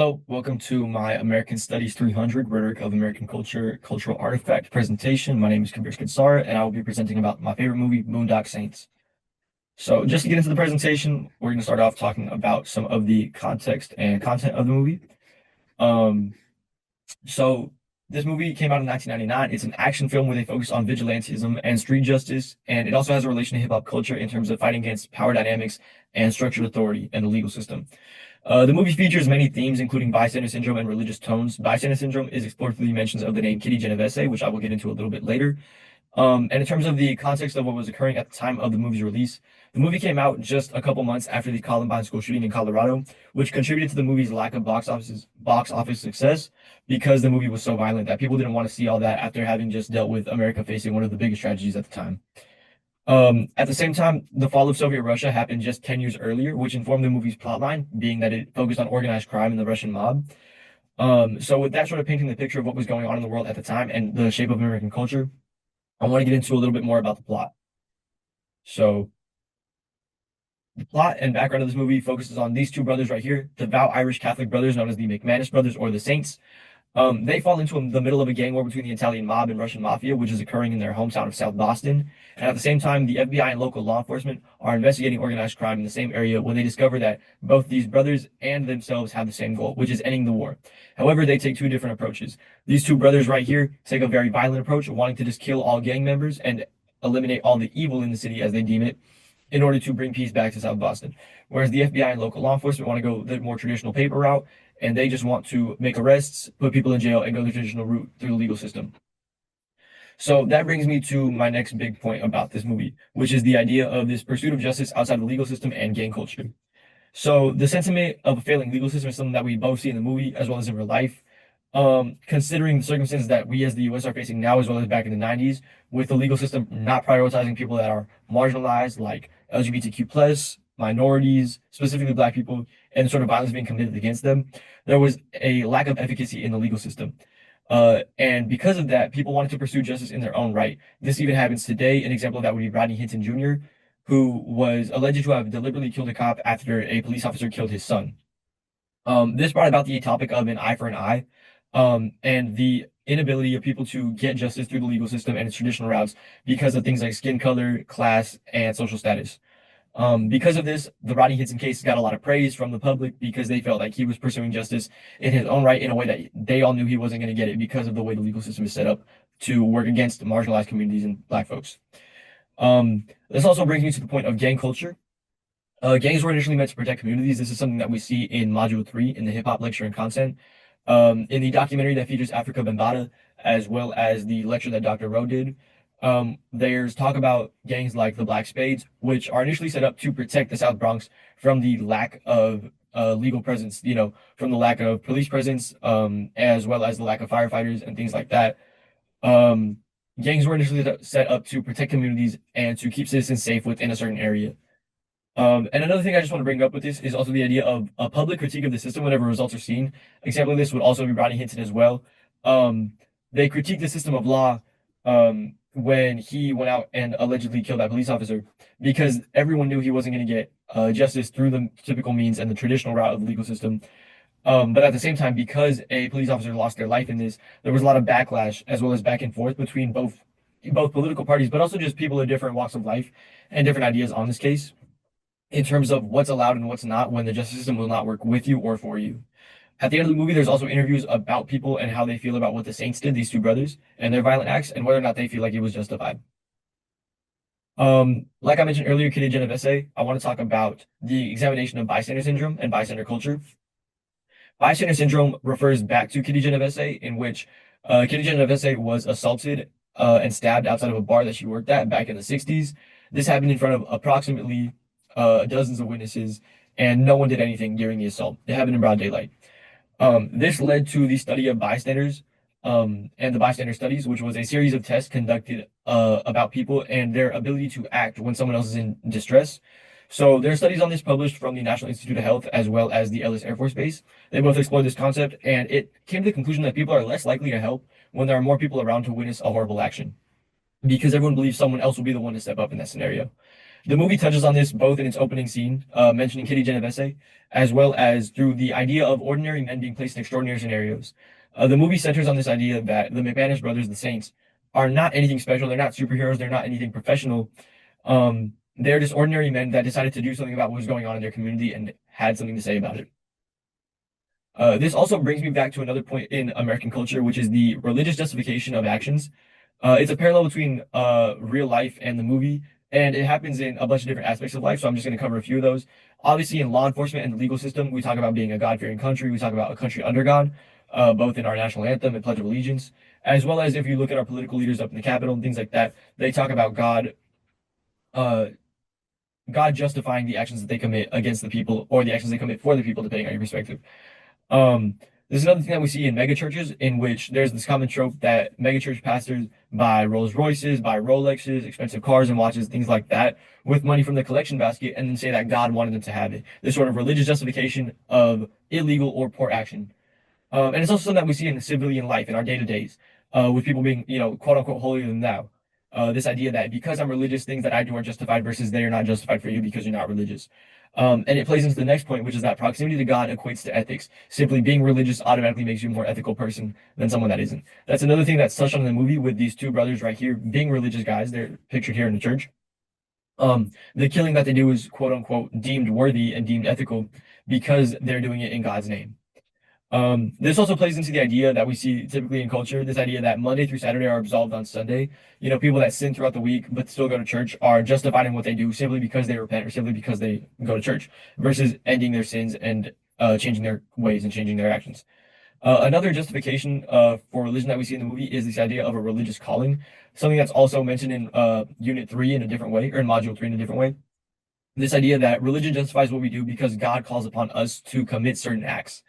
Hello, welcome to my American Studies 300 Rhetoric of American Culture Cultural Artifact presentation. My name is Kabir Kansar, and I will be presenting about my favorite movie, Boondock Saints. So, just to get into the presentation, we're going to start off talking about some of the context and content of the movie. Um, so, this movie came out in 1999. It's an action film with a focus on vigilantism and street justice, and it also has a relation to hip hop culture in terms of fighting against power dynamics and structured authority and the legal system. The movie features many themes, including bystander syndrome and religious tones. Bystander syndrome is explored through the mentions of the name Kitty Genovese, which I will get into a little bit later. And in terms of the context of what was occurring at the time of the movie's release, the movie came out just a couple months after the Columbine school shooting in Colorado, which contributed to the movie's lack of box office success because the movie was so violent that people didn't want to see all that after having just dealt with America facing one of the biggest tragedies at the time. At the same time, the fall of Soviet Russia happened just 10 years earlier, which informed the movie's plotline, being that it focused on organized crime and the Russian mob. So with that sort of painting the picture of what was going on in the world at the time and the shape of American culture, I want to get into a little bit more about the plot. So the plot and background of this movie focuses on these two brothers right here, devout Irish Catholic brothers known as the McManus brothers or the Saints. They fall into the middle of a gang war between the Italian mob and Russian mafia, which is occurring in their hometown of South Boston. And at the same time, the FBI and local law enforcement are investigating organized crime in the same area when they discover that both these brothers and themselves have the same goal, which is ending the war. However, they take two different approaches. These two brothers right here take a very violent approach, wanting to just kill all gang members and eliminate all the evil in the city, as they deem it, in order to bring peace back to South Boston. Whereas the FBI and local law enforcement want to go the more traditional paper route, and they just want to make arrests, put people in jail, and go the traditional route through the legal system. So that brings me to my next big point about this movie, which is the idea of this pursuit of justice outside the legal system and gang culture. So the sentiment of a failing legal system is something that we both see in the movie as well as in real life. Considering the circumstances that we as the US are facing now as well as back in the 90s, with the legal system not prioritizing people that are marginalized, like LGBTQ plus, minorities, specifically Black people, and sort of violence being committed against them, there was a lack of efficacy in the legal system. And because of that, people wanted to pursue justice in their own right. This even happens today. An example of that would be Rodney Hinton Jr., who was alleged to have deliberately killed a cop after a police officer killed his son. This brought about the topic of an eye for an eye, and the inability of people to get justice through the legal system and its traditional routes because of things like skin color, class, and social status. Because of this, the Rodney Hinton case got a lot of praise from the public because they felt like he was pursuing justice in his own right in a way that they all knew he wasn't going to get it because of the way the legal system is set up to work against marginalized communities and Black folks. This also brings me to the point of gang culture. Gangs were initially meant to protect communities. This is something that we see in Module 3 in the hip hop lecture and content. In the documentary that features Africa Bambaataa, as well as the lecture that Dr. Rowe did, there's talk about gangs like the Black Spades, which are initially set up to protect the South Bronx from the lack of legal presence, from the lack of police presence, as well as the lack of firefighters and things like that. Gangs were initially set up to protect communities and to keep citizens safe within a certain area. And another thing I just want to bring up with this is also the idea of a public critique of the system whenever results are seen. Example of this would also be Rodney Hinton as well. They critiqued the system of law when he went out and allegedly killed that police officer because everyone knew he wasn't going to get justice through the typical means and the traditional route of the legal system. But at the same time, because a police officer lost their life in this, there was a lot of backlash as well as back and forth between both political parties, but also just people of different walks of life and different ideas on this case in terms of what's allowed and what's not when the justice system will not work with you or for you. At the end of the movie, there's also interviews about people and how they feel about what the Saints did, these two brothers, and their violent acts, and whether or not they feel like it was justified. Like I mentioned earlier, Kitty Genovese, I want to talk about the examination of bystander syndrome and bystander culture. Bystander syndrome refers back to Kitty Genovese, in which Kitty Genovese was assaulted and stabbed outside of a bar that she worked at back in the 60s. This happened in front of approximately dozens of witnesses, and no one did anything during the assault. It happened in broad daylight. This led to the study of bystanders and the bystander studies, which was a series of tests conducted about people and their ability to act when someone else is in distress. So there are studies on this published from the National Institute of Health as well as the Ellis Air Force Base. They both explored this concept, and it came to the conclusion that people are less likely to help when there are more people around to witness a horrible action, because everyone believes someone else will be the one to step up in that scenario. The movie touches on this both in its opening scene, mentioning Kitty Genovese, as well as through the idea of ordinary men being placed in extraordinary scenarios. The movie centers on this idea that the McManus brothers, the Saints, are not anything special. They're not superheroes. They're not anything professional. They're just ordinary men that decided to do something about what was going on in their community and had something to say about it. This also brings me back to another point in American culture, which is the religious justification of actions. It's a parallel between real life and the movie, and it happens in a bunch of different aspects of life. So I'm just going to cover a few of those. Obviously, in law enforcement and the legal system, we talk about being a God-fearing country. We talk about a country under God, both in our national anthem and Pledge of Allegiance, as well as if you look at our political leaders up in the Capitol and things like that. They talk about uh, God justifying the actions that they commit against the people or the actions they commit for the people, depending on your perspective. Um, there's another thing that we see in megachurches, in which there's this common trope that megachurch pastors buy Rolls Royces, buy Rolexes, expensive cars and watches, things like that, with money from the collection basket, and then say that God wanted them to have it. This sort of religious justification of illegal or poor action. And it's also something that we see in civilian life, in our day-to-days, with people being, quote unquote, holier than thou. This idea that because I'm religious, things that I do are justified versus they are not justified for you because you're not religious. And it plays into the next point, which is that proximity to God equates to ethics. Simply being religious automatically makes you a more ethical person than someone that isn't. That's another thing that's touched on in the movie with these two brothers right here being religious guys. They're pictured here in the church. The killing that they do is quote unquote deemed worthy and deemed ethical because they're doing it in God's name. This also plays into the idea that we see typically in culture, this idea that Monday through Saturday are absolved on Sunday. People that sin throughout the week but still go to church are justified in what they do simply because they repent or simply because they go to church versus ending their sins and changing their ways and changing their actions. Another justification for religion that we see in the movie is this idea of a religious calling, something that's also mentioned in Unit 3 in a different way, or in Module 3 in a different way. This idea that religion justifies what we do because God calls upon us to commit certain acts.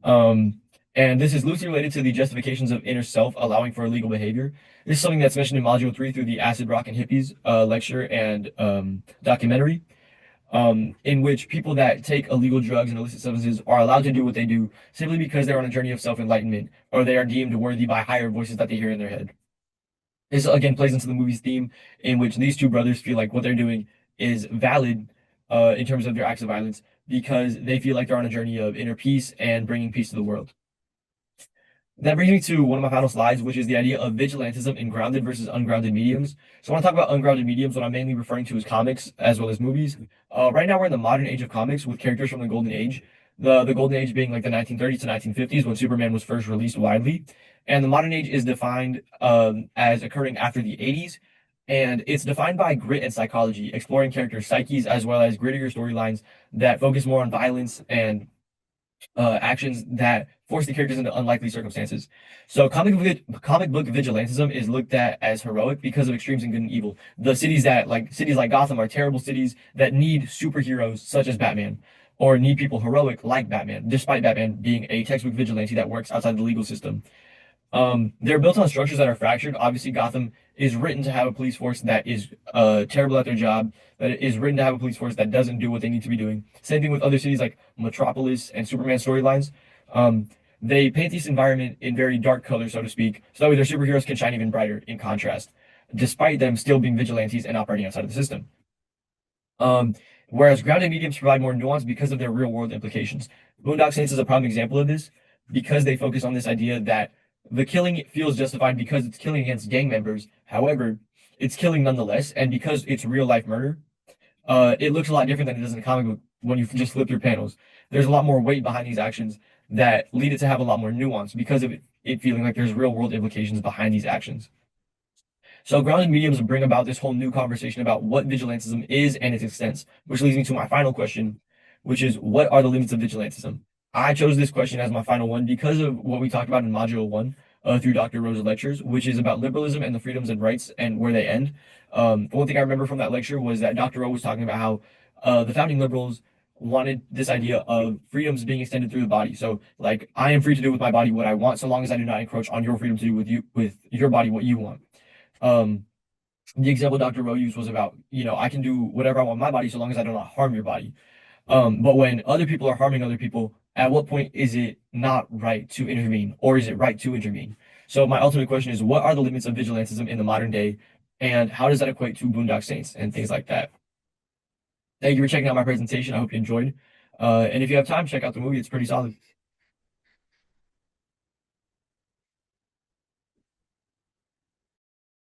Um, and this is loosely related to the justifications of inner self allowing for illegal behavior. This is something that's mentioned in Module 3 through the Acid Rock and Hippies lecture and documentary, in which people that take illegal drugs and illicit substances are allowed to do what they do simply because they're on a journey of self-enlightenment or they are deemed worthy by higher voices that they hear in their head. This again plays into the movie's theme, in which these two brothers feel like what they're doing is valid in terms of their acts of violence because they feel like they're on a journey of inner peace and bringing peace to the world. That brings me to one of my final slides, which is the idea of vigilantism in grounded versus ungrounded mediums. So when I talk about ungrounded mediums, what I'm mainly referring to is comics as well as movies. Right now, we're in the modern age of comics with characters from the Golden Age. The Golden Age being like the 1930s to 1950s when Superman was first released widely. And the modern age is defined as occurring after the 80s. And it's defined by grit and psychology, exploring characters' psyches as well as grittier storylines that focus more on violence and actions that force the characters into unlikely circumstances. So comic book vigilantism is looked at as heroic because of extremes in good and evil. The cities like Gotham are terrible cities that need superheroes such as Batman, or need people heroic like Batman, despite Batman being a textbook vigilante that works outside the legal system. They're built on structures that are fractured. Obviously, Gotham is written to have a police force that is terrible at their job, that is written to have a police force that doesn't do what they need to be doing. Same thing with other cities like Metropolis and Superman storylines. They paint this environment in very dark colors, so to speak, so that way their superheroes can shine even brighter in contrast, despite them still being vigilantes and operating outside of the system. Um, Whereas grounded mediums provide more nuance because of their real world implications. Boondock Saints is a prime example of this because they focus on this idea that the killing feels justified because it's killing against gang members. However, it's killing nonetheless, and because it's real life murder, it looks a lot different than it does in a comic book when you just flip through panels. There's a lot more weight behind these actions that lead it to have a lot more nuance because of it feeling like there's real world implications behind these actions. So grounded mediums bring about this whole new conversation about what vigilantism is and its extents, which leads me to my final question, which is what are the limits of vigilantism? I chose this question as my final one because of what we talked about in Module 1 through Dr. Rose's lectures, which is about liberalism and the freedoms and rights and where they end. One thing I remember from that lecture was that Dr. Rose was talking about how the founding liberals wanted this idea of freedoms being extended through the body. So, like, I am free to do with my body what I want, so long as I do not encroach on your freedom to do with your body what you want. Um, the example Dr. Rowe used was about, I can do whatever I want with my body so long as I do not harm your body. But when other people are harming other people, at what point is it not right to intervene, or is it right to intervene? So my ultimate question is, what are the limits of vigilantism in the modern day, and how does that equate to Boondock Saints and things like that? Thank you for checking out my presentation. I hope you enjoyed. And if you have time, check out the movie. It's pretty solid.